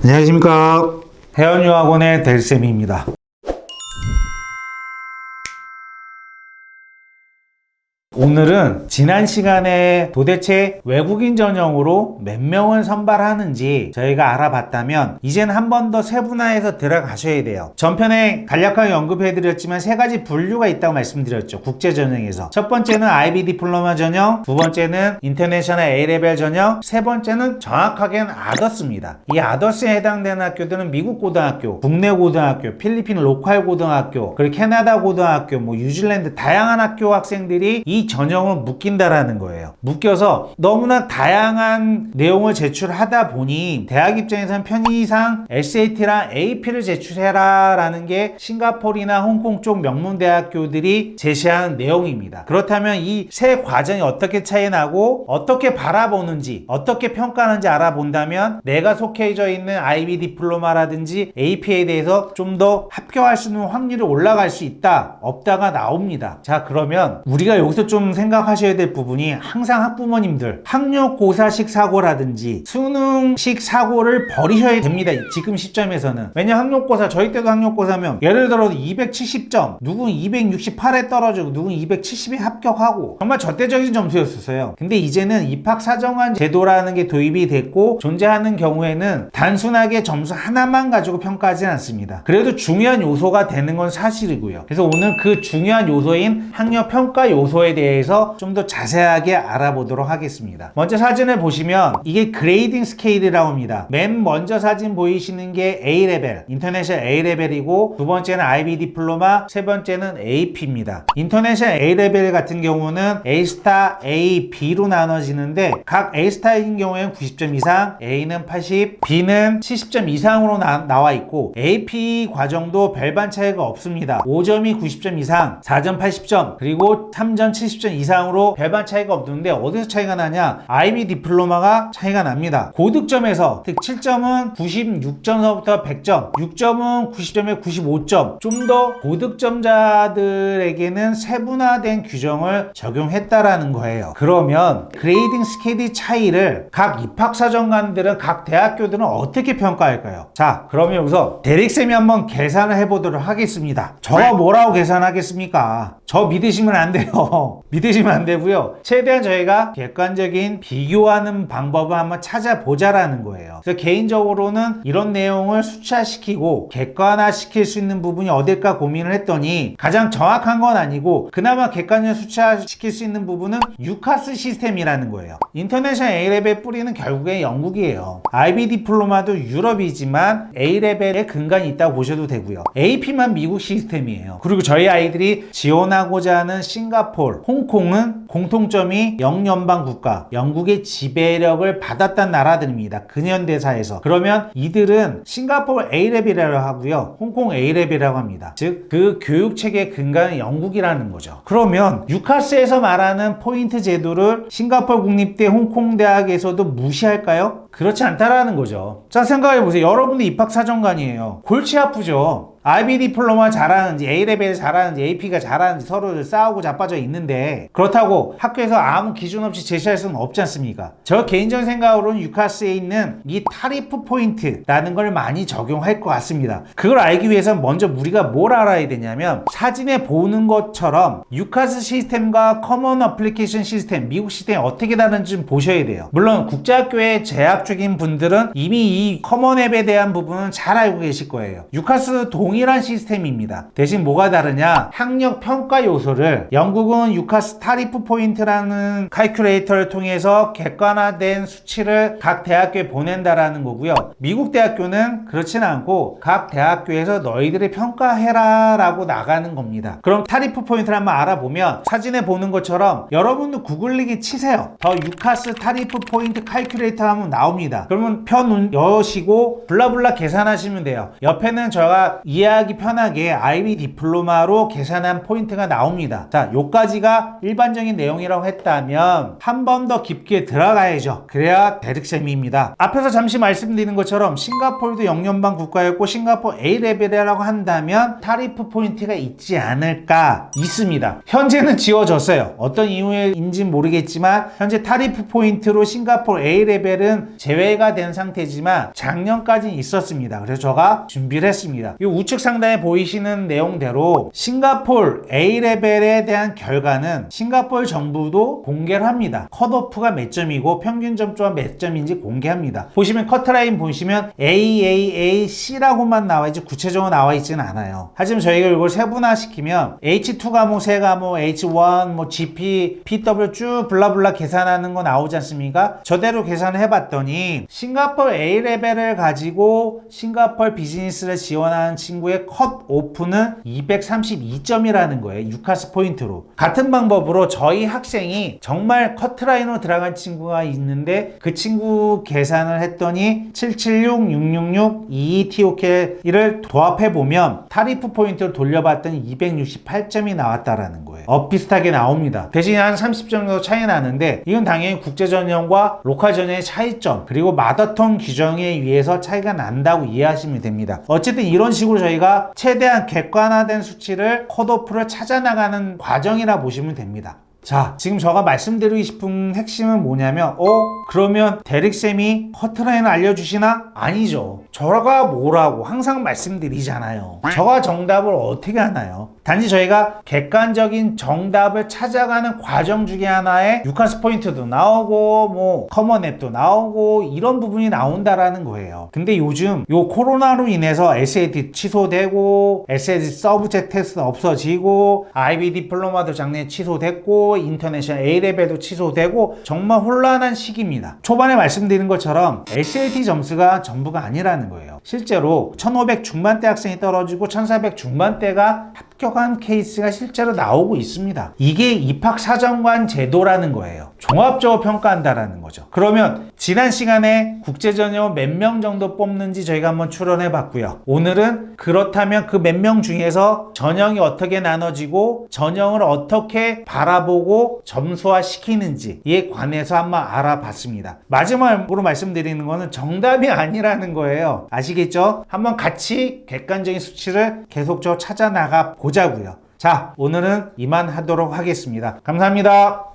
안녕하십니까. 해운유학원의 델쌤입니다. 오늘은 지난 시간에 도대체 외국인 전형으로 몇 명을 선발하는지 저희가 알아봤다면 이제는 한 번 더 세분화해서 들어가셔야 돼요. 전편에 간략하게 언급해드렸지만 세 가지 분류가 있다고 말씀드렸죠. 국제 전형에서. 첫 번째는 IB 디플로마 전형, 두 번째는 인터내셔널 A레벨 전형, 세 번째는 정확하게는 아더스입니다. 이 아더스에 해당되는 학교들은 미국 고등학교, 국내 고등학교, 필리핀 로컬 고등학교, 그리고 캐나다 고등학교, 뉴질랜드 다양한 학교 학생들이 이 전형을 묶인다라는 거예요. 묶여서 너무나 다양한 내용을 제출하다 보니 대학 입장에서는 편의상 SAT랑 AP를 제출해라 라는 게 싱가포르나 홍콩 쪽 명문대학교들이 제시하는 내용입니다. 그렇다면 이 세 과정이 어떻게 차이 나고 어떻게 바라보는지 어떻게 평가하는지 알아본다면 내가 속해져 있는 IB 디플로마라든지 AP에 대해서 좀 더 합격할 수 있는 확률이 올라갈 수 있다 없다가 나옵니다. 자, 그러면 우리가 여기서 좀 생각하셔야 될 부분이 항상 학부모님들 학력고사식 사고라든지 수능식 사고를 버리셔야 됩니다. 지금 시점에서는. 왜냐 학력고사 저희 때도 학력고사면 예를 들어서 270점 누군 268에 떨어지고 누군 270에 합격하고 정말 절대적인 점수였었어요. 근데 이제는 입학사정관 제도라는 게 도입이 됐고 존재하는 경우에는 단순하게 점수 하나만 가지고 평가하지는 않습니다. 그래도 중요한 요소가 되는 건 사실이고요. 그래서 오늘 그 중요한 요소인 학력평가 요소에 대해서 좀 더 자세하게 알아보도록 하겠습니다. 먼저 사진을 보시면 이게 그레이딩 스케일이라고 합니다. 맨 먼저 사진 보이시는 게 A레벨, 인터내셔널 A레벨이고 두 번째는 IB 디플로마, 세 번째는 AP입니다. 인터내셔널 A레벨 같은 경우는 A스타, A, B로 나눠지는데 각 A스타인 경우에는 90점 이상, A는 80, B는 70점 이상으로 나와 있고 AP 과정도 별반 차이가 없습니다. 5점이 90점 이상, 4점 80점, 그리고 3점 70점 이상으로 별반 차이가 없는데 어디서 차이가 나냐? IB 디플로마가 차이가 납니다. 고득점에서 즉 7점은 96점서부터 100점, 6점은 90점에 95점, 좀 더 고득점자들에게는 세분화된 규정을 적용했다라는 거예요. 그러면 그레이딩 스케일의 차이를 각 입학사정관들은 각 대학교들은 어떻게 평가할까요? 자, 그러면 여기서 대릭쌤이 한번 계산을 해보도록 하겠습니다. 저가 뭐라고 계산하겠습니까? 저 믿으시면 안 돼요. 믿으시면 안 되고요. 최대한 저희가 객관적인 비교하는 방법을 한번 찾아보자라는 거예요. 그래서 개인적으로는 이런 내용을 수치화시키고 객관화시킬 수 있는 부분이 어딜까 고민을 했더니 가장 정확한 건 아니고 그나마 객관적으로 수치화시킬 수 있는 부분은 유카스 시스템이라는 거예요. 인터내셔널 A레벨 뿌리는 결국에 영국이에요. IB 디플로마도 유럽이지만 A레벨의 근간이 있다고 보셔도 되고요. AP만 미국 시스템이에요. 그리고 저희 아이들이 지원하고자 하는 싱가포르, 홍콩은 공통점이 영연방 국가, 영국의 지배력을 받았던 나라들입니다. 근현대사에서. 그러면 이들은 싱가포르 A레벨이라고 하고요. 홍콩 A레벨이라고 합니다. 즉, 그 교육체계의 근간은 영국이라는 거죠. 그러면 유카스에서 말하는 포인트 제도를 싱가포르 국립대, 홍콩대학에서도 무시할까요? 그렇지 않다라는 거죠. 자, 생각해보세요. 여러분들 입학사정관이에요. 골치 아프죠? IB 디플로마 잘하는지 A레벨 잘하는지 AP가 잘하는지 서로 싸우고 자빠져 있는데 그렇다고 학교에서 아무 기준 없이 제시할 수는 없지 않습니까? 저 개인적인 생각으로는 유카스에 있는 이 타리프 포인트라는 걸 많이 적용할 것 같습니다. 그걸 알기 위해서는 먼저 우리가 뭘 알아야 되냐면 사진에 보는 것처럼 유카스 시스템과 커먼 어플리케이션 시스템, 미국 시스템이 어떻게 다른지 좀 보셔야 돼요. 물론 국제학교에 재학 중인 분들은 이미 이 커먼 앱에 대한 부분은 잘 알고 계실 거예요. 유카스 동일한 시스템입니다. 대신 뭐가 다르냐? 학력 평가 요소를 영국은 유카스 타리프 포인트라는 칼큘레이터를 통해서 객관화된 수치를 각 대학교에 보낸다라는 거고요. 미국 대학교는 그렇지는 않고 각 대학교에서 너희들이 평가해라 라고 나가는 겁니다. 그럼 타리프 포인트를 한번 알아보면 사진에 보는 것처럼 여러분도 구글링에 치세요. 더 유카스 타리프 포인트 칼큘레이터 하면 나옵니다. 그러면 편 여시고 블라블라 계산하시면 돼요. 옆에는 제가 이해하기 편하게 IB 디플로마로 계산한 포인트가 나옵니다. 자, 요까지가 일반적인 내용이라고 했다면 한 번 더 깊게 들어가야죠. 그래야 대득셈입니다. 앞에서 잠시 말씀드린 것처럼 싱가포르도 영연방 국가였고 싱가포르 A레벨이라고 한다면 타리프 포인트가 있지 않을까? 있습니다. 현재는 지워졌어요. 어떤 이유인지 모르겠지만 현재 타리프 포인트로 싱가포르 A레벨은 제외가 된 상태지만 작년까지 있었습니다. 그래서 제가 준비를 했습니다. 이 우측 상단에 보이시는 내용대로 싱가폴 A레벨에 대한 결과는 싱가폴 정부도 공개를 합니다. 컷오프가 몇 점이고 평균 점수가 몇 점인지 공개합니다. 보시면 커트라인 보시면 AAAC라고만 나와있지 구체적으로 나와있지는 않아요. 하지만 저희가 이걸 세분화시키면 H2 과목, 3과목, H1, 뭐 GP, PW 쭉 블라블라 계산하는 거 나오지 않습니까? 저대로 계산을 해봤더니 싱가폴 A레벨을 가지고 싱가폴 비즈니스를 지원하는 친구의 컷오프는 232점이라는 거예요. 유카스 포인트로. 같은 방법으로 저희 학생이 정말 커트라인으로 들어간 친구가 있는데 그 친구 계산을 했더니 776, 666, 22TOK를 도합해보면 타리프 포인트를 돌려봤더니 268점이 나왔다라는 거예요. 비슷하게 나옵니다. 대신 한 30점 정도 차이 나는데 이건 당연히 국제전형과 로컬전형의 차이점 그리고 마더톤 규정에 의해서 차이가 난다고 이해하시면 됩니다. 어쨌든 이런 식으로 저희가 최대한 객관화된 수치를 컷오프를 찾아나가는 과정이라 보시면 됩니다. 자, 지금 제가 말씀드리고 싶은 핵심은 뭐냐면 그러면 대릭쌤이 커트라인을 알려주시나? 아니죠. 저가 뭐라고 항상 말씀드리잖아요. 저가 정답을 어떻게 하나요? 단지 저희가 객관적인 정답을 찾아가는 과정 중에 하나에 유카스 포인트도 나오고 뭐 커먼 앱도 나오고 이런 부분이 나온다라는 거예요. 근데 요즘 요 코로나로 인해서 SAT 취소되고 SAT 서브젝트 테스트 없어지고 IB 디플로마도 작년에 취소됐고 인터내셔널 A레벨도 취소되고 정말 혼란한 시기입니다. 초반에 말씀드린 것처럼 SAT 점수가 전부가 아니라는 거예요. 실제로 1500 중반대 학생이 떨어지고 1400 중반대가 합격한 케이스가 실제로 나오고 있습니다. 이게 입학사정관 제도라는 거예요. 종합적으로 평가한다라는 거죠. 그러면 지난 시간에 국제전형 몇 명 정도 뽑는지 저희가 한번 추론해 봤고요. 오늘은 그렇다면 그 몇 명 중에서 전형이 어떻게 나눠지고 전형을 어떻게 바라보고 점수화 시키는지에 관해서 한번 알아봤습니다. 마지막으로 말씀드리는 거는 정답이 아니라는 거예요. 아시겠죠? 한번 같이 객관적인 수치를 계속적으로 찾아 나가 보자고요. 자, 오늘은 이만 하도록 하겠습니다. 감사합니다.